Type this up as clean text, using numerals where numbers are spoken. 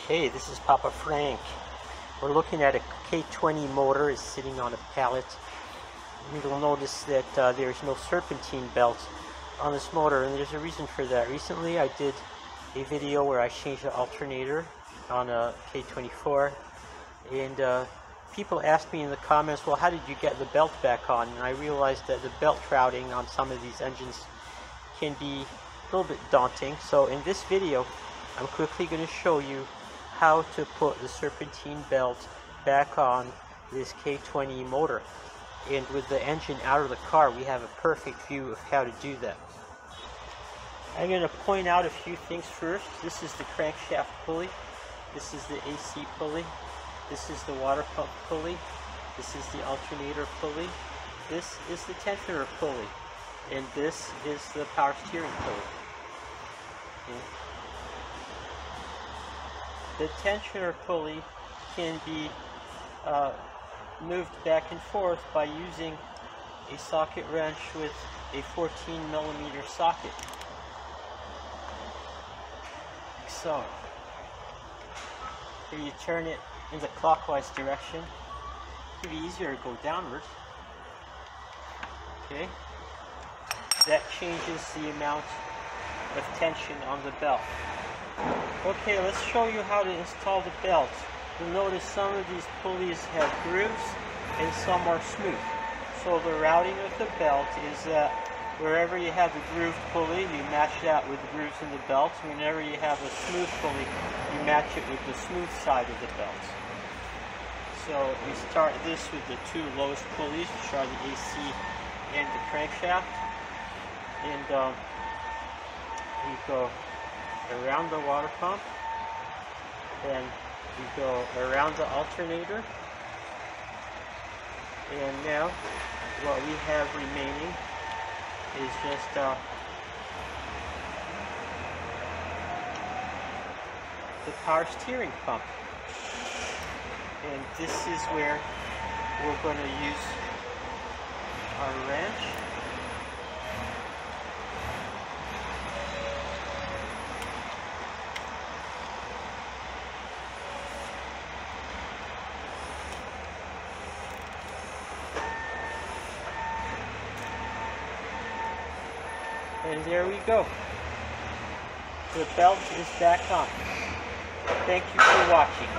Okay, this is Papa Frank. We're looking at a K20 motor. It's sitting on a pallet. You'll notice that there's no serpentine belt on this motor, and there's a reason for that. Recently I did a video where I changed the alternator on a K24, and people asked me in the comments, well, how did you get the belt back on? And I realized that the belt shrouding on some of these engines can be a little bit daunting. So in this video I'm quickly going to show you how to put the serpentine belt back on this K20 motor. And with the engine out of the car, we have a perfect view of how to do that. I'm going to point out a few things first. This is the crankshaft pulley. This is the AC pulley. This is the water pump pulley. This is the alternator pulley. This is the tensioner pulley. And this is the power steering pulley. Okay. The tensioner pulley can be moved back and forth by using a socket wrench with a 14mm socket. Like so. Here you turn it in the clockwise direction. It would be easier to go downwards. Okay. That changes the amount of tension on the belt. Okay, let's show you how to install the belt. You'll notice some of these pulleys have grooves and some are smooth. So the routing of the belt is that wherever you have the grooved pulley, you match that with the grooves in the belt. Whenever you have a smooth pulley, you match it with the smooth side of the belt. So we start this with the two lowest pulleys, which are the AC and the crankshaft. And we go around the water pump, then we go around the alternator, and now what we have remaining is just the power steering pump, and this is where we're going to use our wrench. And there we go. The belt is back on. Thank you for watching.